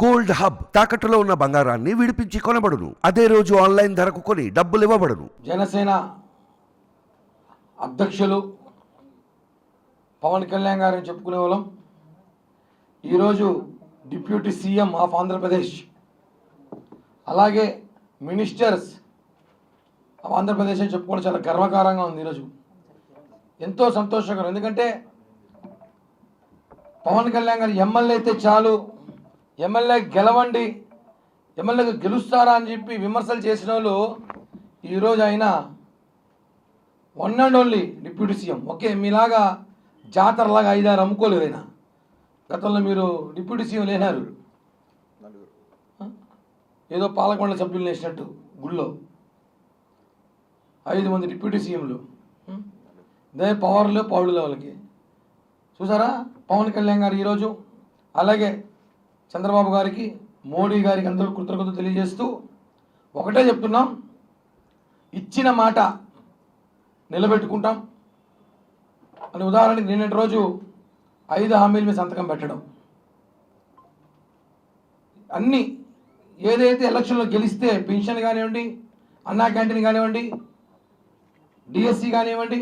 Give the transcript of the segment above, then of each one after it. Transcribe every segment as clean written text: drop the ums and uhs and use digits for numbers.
Gold hub తాకట్టులో ఉన్న బంగారాన్ని విడిపించి కొనబడును. అదే రోజు ఆన్లైన్ ధరకు కొని డబ్బులు ఇవ్వబడును. జనసేన అధ్యక్షులు పవన్ కళ్యాణ్ గారిని చెప్పుకునే వాళ్ళం. ఈరోజు డిప్యూటీ సీఎం ఆఫ్ ఆంధ్రప్రదేశ్, అలాగే మినిస్టర్స్ ఆఫ్ ఆంధ్రప్రదేశ్ అని చెప్పుకోవడం చాలా గర్వకారంగా ఉంది. ఈరోజు ఎంతో సంతోషకరం. ఎందుకంటే పవన్ కళ్యాణ్ గారు ఎమ్మెల్యే అయితే చాలు, ఎమ్మెల్యే గెలవండి, ఎమ్మెల్యేగా గెలుస్తారా అని చెప్పి విమర్శలు చేసిన వాళ్ళు ఈరోజు ఆయన one and only deputy CM. Okay, మీలాగా జాతరలాగా 5-6 అమ్ముకోలేదు ఆయన. గతంలో మీరు డిప్యూటీ సీఎం లేనారు, ఏదో పాలకొండ సభ్యులు వేసినట్టు గుళ్ళో 5 మంది డిప్యూటీ సీఎంలు, అదే పవర్లో పౌరుల వాళ్ళకి చూసారా. పవన్ కళ్యాణ్ గారు ఈరోజు అలాగే చంద్రబాబు గారికి, మోడీ గారికి అందరూ కృతజ్ఞతలు తెలియజేస్తూ ఒకటే చెప్తున్నాం, ఇచ్చిన మాట నిలబెట్టుకుంటాం అని. ఉదాహరణకి నిన్నటి రోజు 5 హామీల మీద సంతకం పెట్టడం, అన్నీ ఏదైతే ఎలక్షన్లో గెలిస్తే పెన్షన్ కానివ్వండి, అన్నా క్యాంటీన్ కానివ్వండి, డిఎస్సి కానివ్వండి,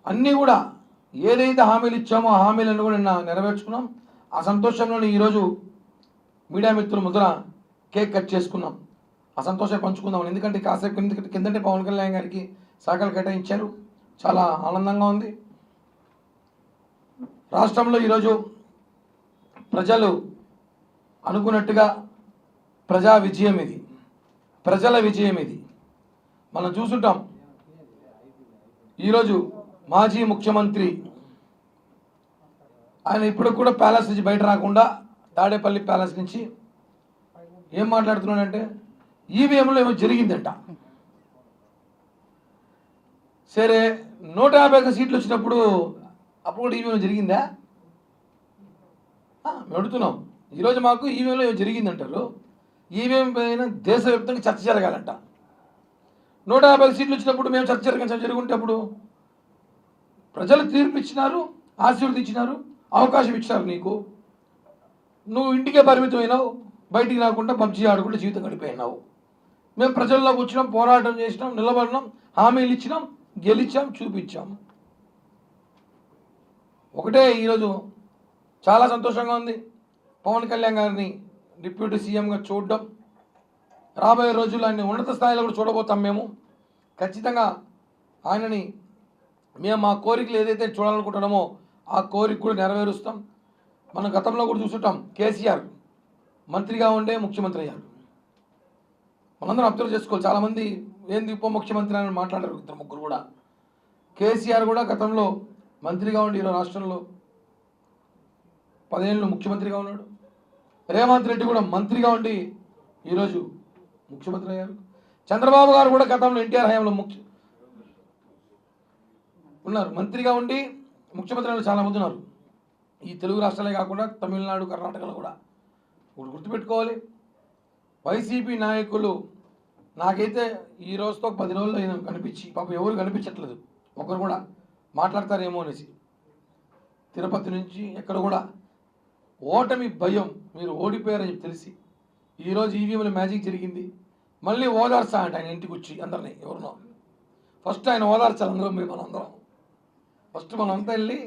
అన్నీ కూడా ఏదైతే హామీలు ఇచ్చామో ఆ హామీలను కూడా నిన్న నెరవేర్చుకున్నాం. ఆ సంతోషంలోనే ఈరోజు మీడియా మిత్రుల ముద్ర కేక్ కట్ చేసుకున్నాం. ఆ సంతోషం పంచుకుందాం. ఎందుకంటే కాసేపు కిందటే పవన్ కళ్యాణ్ గారికి శాఖలు కేటాయించారు, చాలా ఆనందంగా ఉంది. రాష్ట్రంలో ఈరోజు ప్రజలు అనుకున్నట్టుగా ప్రజా విజయం ఇది, ప్రజల విజయం ఇది. మనం చూసుంటాం. ఈరోజు మాజీ ముఖ్యమంత్రి ఆయన ఇప్పుడు కూడా ప్యాలెస్ నుంచి బయట రాకుండా తాడేపల్లి ప్యాలెస్ నుంచి ఏం మాట్లాడుతున్నాడంటే ఈవీఎంలో ఏమో జరిగిందంట. సరే, 150 సీట్లు వచ్చినప్పుడు అప్పుడు కూడా ఈవీఎం జరిగిందా? మేము అడుగుతున్నాం. ఈరోజు మాకు ఈవీఎంలో ఏమో జరిగిందంటారు. ఈవీఎం పైన దేశవ్యాప్తంగా చర్చ జరగాలంట. 150 సీట్లు వచ్చినప్పుడు మేము చర్చ జరుగుంటే అప్పుడు ప్రజలు తీర్పు ఇచ్చినారు, ఆశీర్వదించినారు, అవకాశం ఇచ్చినారు. నువ్వు ఇంటికే పరిమితమైనావు, బయటికి రాకుండా పబ్జీ ఆడుకుంటూ జీవితం గడిపోయినావు. మేము ప్రజల్లోకి వచ్చినాం, పోరాటం చేసినాం, నిలబడినాం, హామీలు ఇచ్చినాం, గెలిచాం, చూపించాం. ఒకటే ఈరోజు చాలా సంతోషంగా ఉంది పవన్ కళ్యాణ్ గారిని డిప్యూటీ సీఎంగా చూడడం. రాబోయే రోజుల్లో ఆయన ఉన్నత స్థాయిలో కూడా చూడబోతాం. మేము ఖచ్చితంగా ఆయనని మేము మా కోరికలు ఏదైతే చూడాలనుకుంటున్నామో ఆ కోరిక కూడా నెరవేరుస్తాం. మనం గతంలో కూడా చూస్తుంటాం, కేసీఆర్ మంత్రిగా ఉండే ముఖ్యమంత్రి అయ్యారు. మనందరం అబ్జర్వ్ చేసుకోవాలి. చాలామంది ఏంది ఉప ముఖ్యమంత్రి అని మాట్లాడారు, 2-3 కూడా. కేసీఆర్ కూడా గతంలో మంత్రిగా ఉండి ఈరోజు రాష్ట్రంలో 10 ఏళ్ళు ముఖ్యమంత్రిగా ఉన్నాడు. రేవంత్ రెడ్డి కూడా మంత్రిగా ఉండి ఈరోజు ముఖ్యమంత్రి అయ్యారు. చంద్రబాబు గారు కూడా గతంలో ఎన్టీఆర్ హయాంలో ఉన్నారు, మంత్రిగా ఉండి ముఖ్యమంత్రులు చాలామంది ఉన్నారు. ఈ తెలుగు రాష్ట్రాలే కాకుండా తమిళనాడు, కర్ణాటకలో కూడా. గుర్తుపెట్టుకోవాలి, వైసీపీ నాయకులు నాకైతే ఈ రోజుతో 10 రోజుల్లో కనిపించి పాపం ఎవరు కనిపించట్లేదు. ఒకరు కూడా మాట్లాడతారేమో అనేసి. తిరుపతి నుంచి ఎక్కడ కూడా ఓటమి భయం, మీరు ఓడిపోయారని చెప్పి తెలిసి ఈరోజు ఈవీఎంలో మ్యాజిక్ జరిగింది. మళ్ళీ ఓదార్చా అంటే ఆయన ఇంటికి వచ్చి అందరినీ, ఎవరినో ఫస్ట్ ఆయన ఓదార్చాలి. మనందరం ఫస్ట్ మనంతా వెళ్ళి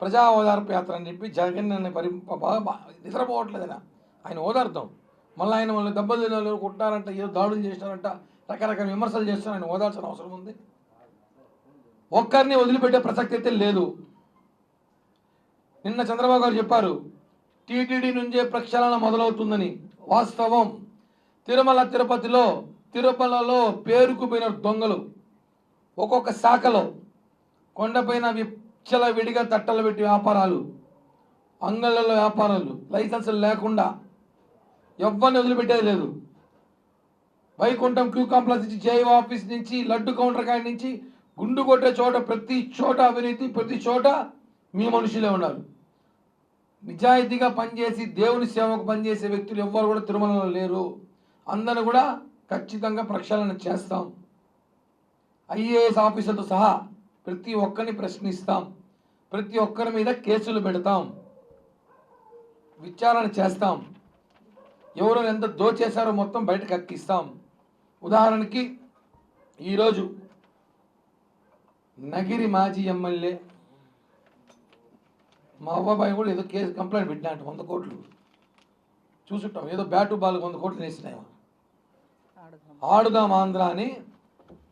ప్రజా ఓదార్పు యాత్ర అని చెప్పి జగన్ అనే నిద్రపోవట్లేదైనా ఆయన ఓదార్తాం. మళ్ళీ ఆయన మళ్ళీ దెబ్బలు కొట్టారంట, ఏదో దాడులు చేసినారంట, రకరకాల విమర్శలు చేస్తున్నారు. ఆయన ఓదార్చిన అవసరం ఉంది. ఒక్కరిని వదిలిపెట్టే ప్రసక్తి అయితే లేదు. నిన్న చంద్రబాబు గారు చెప్పారు, టీటీడీ నుంచే ప్రక్షాళన మొదలవుతుందని. వాస్తవం. తిరుమలలో పేరుకుపోయిన దొంగలు ఒక్కొక్క శాఖలో కొండపైన విడిగా తట్టలు పెట్టి వ్యాపారాలు, అంగళ్ళలో వ్యాపారాలు, లైసెన్సులు లేకుండా ఎవ్వరిని వదిలిపెట్టేది లేదు. వైకుంఠం క్యూ కాంప్లెక్స్ నుంచి, జై ఆఫీస్ నుంచి, లడ్డు కౌంటర్ కాడి నుంచి, గుండు కొట్టే చోట ప్రతి చోట అవినీతి, ప్రతి చోట మీ మనుషులే ఉన్నారు. నిజాయితీగా పనిచేసి దేవుని సేవకు పనిచేసే వ్యక్తులు ఎవ్వరు కూడా తిరుమలలో లేరు. అందరూ కూడా ఖచ్చితంగా ప్రక్షాళన చేస్తాం. ఐఏఎస్ ఆఫీసర్తో సహా ప్రతి ఒక్కరిని ప్రశ్నిస్తాం, ప్రతి ఒక్కరి మీద కేసులు పెడతాం. విచారణ చేస్తాం, ఎవరు ఎంత దోచేశారో మొత్తం బయటకు ఎక్కిస్తాం. ఉదాహరణకి ఈరోజు నగిరి మాజీ ఎమ్మెల్యే మా అబ్బాయి కూడా ఏదో కేసు కంప్లైంట్ పెట్టినా అంటే 100 కోట్లు చూసుంటాం, ఏదో బ్యాటు బాల్ 100 కోట్లు వేసినాయి. ఆడుదాం ఆంధ్ర అని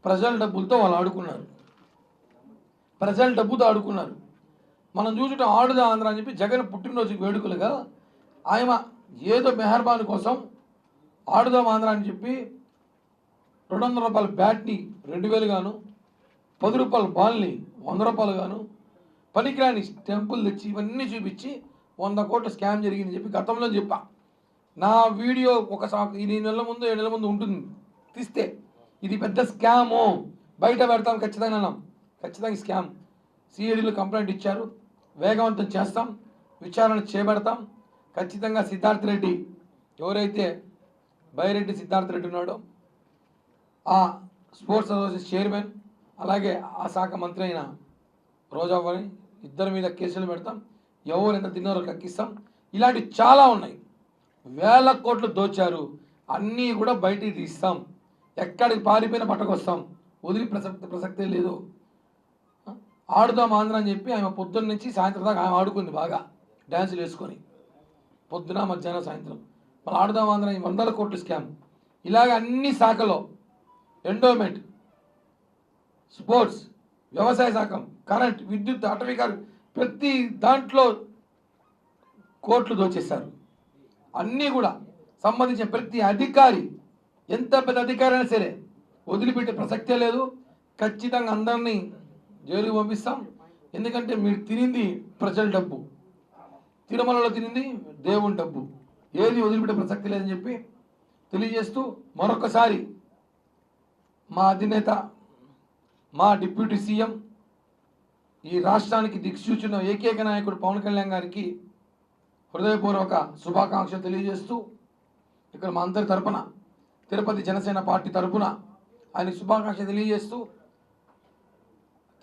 ప్రజల డబ్బులతో వాళ్ళు ఆడుకున్నారు, ప్రజల డబ్బుతో ఆడుకున్నారు. మనం చూసుంటాం ఆడుదాం ఆంధ్ర అని చెప్పి జగన్ పుట్టినరోజుకి వేడుకలుగా ఆయన ఏదో మెహర్బాన్ కోసం ఆడుదాం ఆంధ్ర అని చెప్పి 200 రూపాయల బ్యాట్ని 2000 గాను, 10 రూపాయల బాల్ని 100 రూపాయలు గాను, పనికిరాని స్టెంపుల్ తెచ్చి ఇవన్నీ చూపించి 100 కోట్ల స్కామ్ జరిగిందని చెప్పి గతంలో చెప్పా. నా వీడియో ఈ నెల ముందు 7 నెలల ముందు ఉంటుంది, తీస్తే ఇది పెద్ద స్కాము బయట పెడతాం ఖచ్చితంగా అన్నాం. ఖచ్చితంగా స్కామ్. సిఐడిలో కంప్లైంట్ ఇచ్చారు, వేగవంతం చేస్తాం, విచారణ చేపడతాం. ఖచ్చితంగా సిద్ధార్థ రెడ్డి, ఎవరైతే బైరెడ్డి సిద్ధార్థ రెడ్డి ఉన్నాడో ఆ స్పోర్ట్స్ అసోసియేషన్ చైర్మన్, అలాగే ఆ శాఖ మంత్రి అయిన రోజావాణి, ఇద్దరి మీద కేసులు పెడతాం. ఎవరు ఎంత తిన్నారో కక్కిస్తాం. ఇలాంటివి చాలా ఉన్నాయి. 1000 కోట్లు దోచారు, అన్నీ కూడా బయటికి తీస్తాం. ఎక్కడికి పారిపోయినా పట్టకొస్తాం, వదిలి ప్రసక్తే లేదు. ఆడుదాం ఆంధ్ర అని చెప్పి ఆమె పొద్దున్న నుంచి సాయంత్రం దాకా ఆమె ఆడుకుంది బాగా డ్యాన్సులు వేసుకొని, పొద్దున మధ్యాహ్నం సాయంత్రం. మళ్ళీ ఆడుదాం ఆంధ్ర 100 కోట్లు స్కామ్. ఇలాగ అన్ని శాఖలో ఎండోమెంట్, స్పోర్ట్స్, వ్యవసాయ శాఖ, కరెంట్, విద్యుత్, అటవీకారు, ప్రతి దాంట్లో కోట్లు దోచేస్తారు. అన్నీ కూడా సంబంధించిన ప్రతి అధికారి, ఎంత పెద్ద అధికారి అయినా సరే వదిలిపెట్టే ప్రసక్తే లేదు. ఖచ్చితంగా అందరినీ జైలుకి పంపిస్తాం. ఎందుకంటే మీరు తినింది ప్రజల డబ్బు, తిరుమలలో తినింది దేవుని డబ్బు, ఏది వదిలిపెట్టే ప్రసక్తి లేదని చెప్పి తెలియజేస్తూ మరొకసారి మా అధినేత, మా డిప్యూటీ సీఎం, ఈ రాష్ట్రానికి దిక్సూచిన ఏకైక నాయకుడు పవన్ కళ్యాణ్ గారికి హృదయపూర్వక శుభాకాంక్షలు తెలియజేస్తూ, ఇక్కడ మా అందరి తరపున, తిరుపతి జనసేన పార్టీ తరపున ఆయనకు శుభాకాంక్షలు తెలియజేస్తూ,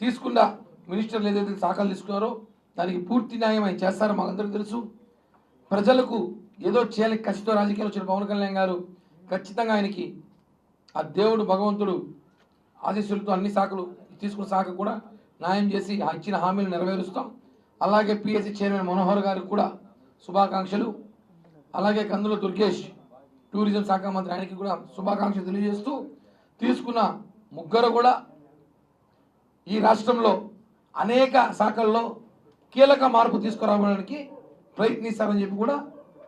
తీసుకున్న మినిస్టర్లు ఏదైతే శాఖలు తీసుకున్నారో దానికి పూర్తి న్యాయం ఆయన చేస్తారో మాకందరికీ తెలుసు. ప్రజలకు ఏదో చేయాలని కసితో రాజకీయాలు వచ్చిన పవన్ కళ్యాణ్ గారు ఖచ్చితంగా ఆయనకి ఆ దేవుడు భగవంతుడు ఆశీస్సులతో అన్ని శాఖలు తీసుకున్న శాఖ కూడా న్యాయం చేసి ఇచ్చిన హామీలు నెరవేరుస్తాం. అలాగే పిఎస్సి చైర్మన్ మనోహర్ గారికి కూడా శుభాకాంక్షలు. అలాగే కందుల దుర్గేష్ టూరిజం శాఖ మంత్రి, ఆయనకి కూడా శుభాకాంక్షలు తెలియజేస్తూ, తీసుకున్న ముగ్గురు కూడా ఈ రాష్ట్రంలో అనేక శాఖల్లో కీలక మార్పు తీసుకురావడానికి ప్రయత్నిస్తారని చెప్పి కూడా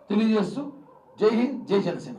తెలియజేస్తూ, జై హింద్, జై జనసేన.